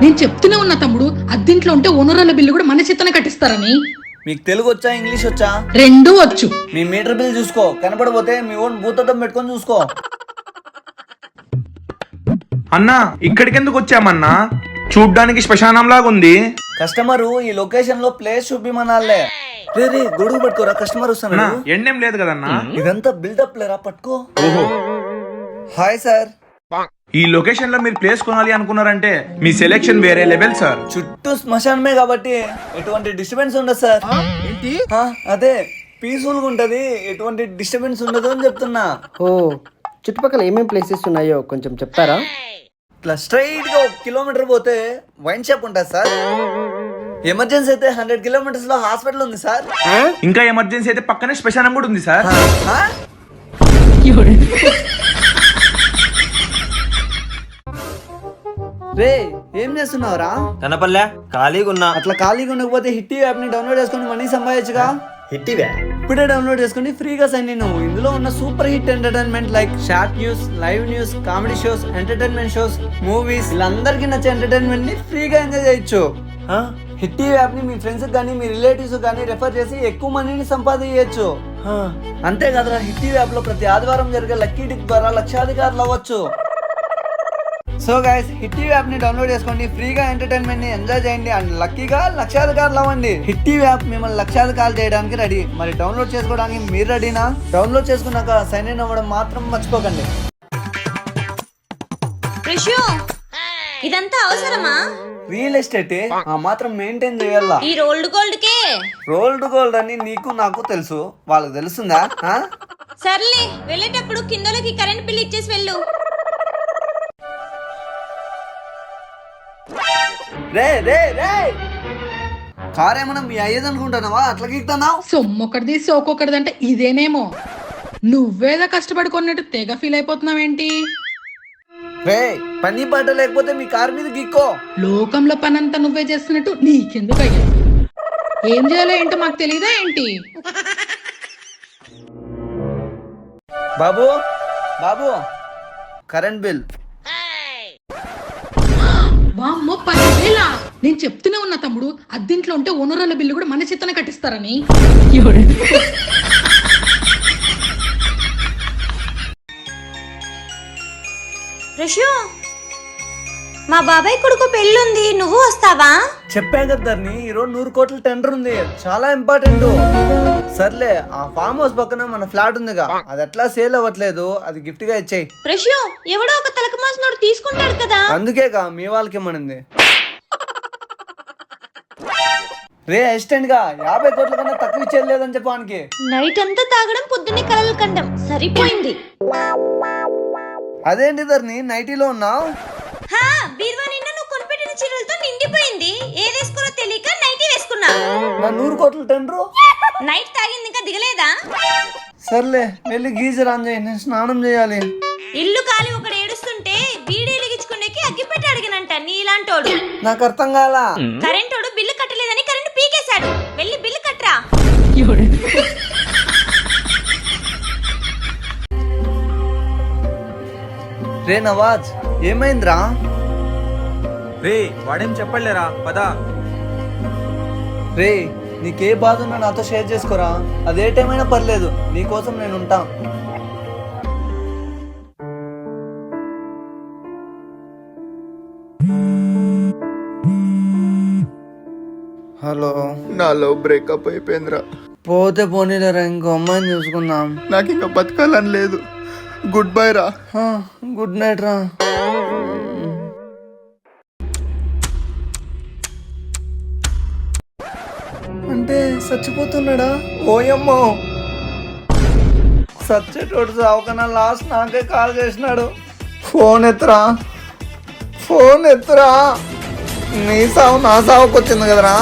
నేను చెప్తూనే ఉన్నా తమ్ముడు, అద్దింట్లో ఉంటే ఓనరాల బిల్లు కూడా మన చేతనే కట్టిస్తారని. మీకు తెలుగు వచ్చా ఇంగ్లీష్ వచ్చా? రెండూ వచ్చు. మీ మీటర్ బిల్ చూసుకో, కనపడపోతే మీ ఓన్ భూతద్దం పెట్టుకొని చూసుకో. అన్నా ఇక్కడికెందుకు వచ్చామన్నా? చూడ్డానికి శ్మశానంలాగా ఉంది. కస్టమరు ఈ లొకేషన్ లో ప్లేస్ చూపిమనాలే. రే రే గొడుగు పట్టుకోరా, కస్టమర్ అన్నా వస్తున్నాడు. ఎండేం లేదు కదన్నా. ఇదంతా బిల్డప్ లేరా, పట్టుకో. ఓహో, హాయ్ సార్. ఈ లొకేషన్ లో మీరు ప్లేస్ కొనాలి అనుకున్నారంటే మీ సెలెక్షన్ వేరే లెవెల్ సార్. చుట్టూ శ్మశానమే కాబట్టి ఎటువంటి డిస్టర్బెన్స్ ఉండదు సార్. అదే పీస్ఫుల్ గా ఉంటది, ఎటువంటి డిస్టర్బెన్స్ ఉండదు అని చెప్తున్నా. ఓ, చుట్టుపక్కల ఏమేమి ప్లేసెస్ ఉన్నాయో కొంచెం చెప్తారా? ఇట్లా స్ట్రైట్ గా 1 కిలోమీటర్ పోతే వైన్ షాప్ ఉంటుంది సార్. ఎమర్జెన్సీ అయితే 100 కిలోమీటర్స్ లో హాస్పిటల్ ఉంది సార్. ఇంకా ఎమర్జెన్సీ అయితే పక్కనే శ్మశానం కూడా ఉంది సార్. ఆ? రే ఏం చేస్తున్నావురా? కనపల్లే ఖాళీగా ఉన్నా. అట్లా ఖాళీగా ఉండకపోతే హిట్ యాప్ ని డౌన్లోడ్ చేసుకుని మనీ సంపాదించగా. హిట్టివే ఇప్పుడే డౌన్లోడ్ చేసుకుని ఫ్రీగా సైన్ ఇన్. ఇందులో ఉన్న super hit entertainment like short news, live news, comedy shows, entertainment shows, movies, వీళ్ళందరికీ నచ్చే ఎంటర్టైన్మెంట్ ని ఫ్రీగా ఎంజాయ్ చేయొచ్చు. హిట్ యాప్ ని మీ ఫ్రెండ్స్ కానీ మీ రిలేటివ్స్ కానీ రెఫర్ చేసి ఎక్కువ మనీని సంపాదించవచ్చు. అంతేకాదురా, హిట్ యాప్ లో ప్రతి ఆదివారం జరిగే లక్కీ డిప్ ద్వారా లక్షాధికారులు అవ్వచ్చు. సో గైస్, హిట్ యాప్ ని డౌన్లోడ్ చేసుకోండి, ఫ్రీగా ఎంటర్టైన్మెంట్ ని ఎంజాయ్ చేయండి అండ్ లక్కీగా లక్షాధికారులు అవ్వండి. హిట్ యాప్ మిమ్మల్ని లక్షాధికారులు చేయడానికి రెడీ. మరి డౌన్లోడ్ చేసుకోవడానికి మీరు రెడీనా? డౌన్లోడ్ చేసుకున్నాక సైన్ ఇన్ అవ్వడం మాత్రం మర్చిపోకండి. ఇదంతా అవసరమా? రియల్ ఎస్టేట్ ఆ మాత్రం మెయింటైన్ చేయాలా? ఈ రోల్డ్ గోల్డ్ కే రోల్డ్ గోల్డ్ అని నీకు నాకు తెలుసు, వాళ్ళకి తెలుస్తుందా? సర్లే, వెళ్ళేటప్పుడు కిందలకి కరెంట్ బిల్ ఇచ్చేసి వెళ్ళు. రే రే రే, కార్ ఏమన్నా మీ అయ్యేది అనుకుంటున్నావా? అట్లా గీక్తున్నావు. సొమ్మొకటిది సోకొకటిది అంటే ఇదేనేమో. నువ్వేదో కష్టపడి కొన్నట్టు తెగ ఫీల్ అయిపోతున్నావేంటి? రే, పని పాట లేకపోతే మీ కార్ మీద గీక్కో. లోకంలో పనంతా నువ్వే చేస్తున్నట్టు నీకెందుకు అయ్యా? ఏం చేయాలో ఏంటో మాకు తెలియదా ఏంటి? బాబు బాబు, కరెంట్ బిల్. వామ్మో, 10,000. నేను చెప్తూనే ఉన్నా తమ్ముడు, అద్దింట్లో ఉంటే ఓనరాల బిల్లు కూడా మన చేతనే కట్టిస్తారని. రషు, మా బాబాయ్ కొడుకు పెళ్ళుంది, నువ్వు వస్తావా? చెప్పా కదర్ని, ఈరోజు 100 కోట్ల టెండర్ ఉంది, చాలా ఇంపార్టెంట్. సర్లే, ఆ ఫామ్ హౌస్ పక్కన మన ఫ్లాట్ ఉందిగా, అది ఎట్లా సేల్ అవ్వట్లేదు, అది గిఫ్ట్ గా ఇచ్చేయి. రషు, ఎవడో ఒక తలకమాసినోడు తీసుకుంటాడు కదా. అందుకేగా మీ వాళ్ళకి ఇమ్మనింది. రే అసిస్టెంట్ గా 50 కోట్ల కన్నా తక్కువ ఇచ్చేది లేదని చెప్పడానికి. నైట్ అంతా తాగడం, పొద్దున్నే కలలు కండం, సరిపోయింది. అదేంటి ధర్ని నైటీలో ఉన్నావు? బీరువా నిన్న నువ్వు కొనిపెట్టిన చీరలతో నిండిపోయింది, ఏదేసుకోలో తెలియక నైటీ వేసుకున్నా. నా 100 కోట్ల టెండరు. నైట్ తాగింది ఇంకా దిగలేదా? సర్లే, వెళ్ళి గీజర్ ఆన్ చేయి, నేను స్నానం చేయాలి. ఇల్లు కాలి ఒకడు ఏడుస్తుంటే బీడీ వెలిగించుకునేకి అగ్గిపెట్టి అడిగినంట నీలాంటోడు. నాకు అర్థం కాలా. కరెంటోడు బిల్లు కట్టలేదని కరెంటు పీకేశాడు, వెళ్ళి బిల్లు కట్టరా. రే నవాజ్, ఏమైందిరా? రే వాడేం చెప్పలేరా, పదా. రే, నీకే బాధ ఉన్నా నాతో షేర్ చేసుకోరా, అదే టైమైనా పర్లేదు, నీకోసం నేను ఉంటా. హలో, నాలో బ్రేకప్ అయిపోయిందిరా. పోతే పోనీలేరా, ఇంకో అమ్మాయిని చూసుకుందాం. నాకు ఇంకా బతకాలని లేదు. గుడ్ బై రా. గుడ్ నైట్ రా. అంటే చచ్చిపోతున్నాడా? ఓయమ్మో, సచ్చేటోడు సావుకన్నా లాస్ట్ నాకే కాల్ చేసినాడు. ఫోన్ ఎత్తురా, ఫోన్ ఎత్తురా. నీ సావు నా సావుకు వచ్చింది కదరా.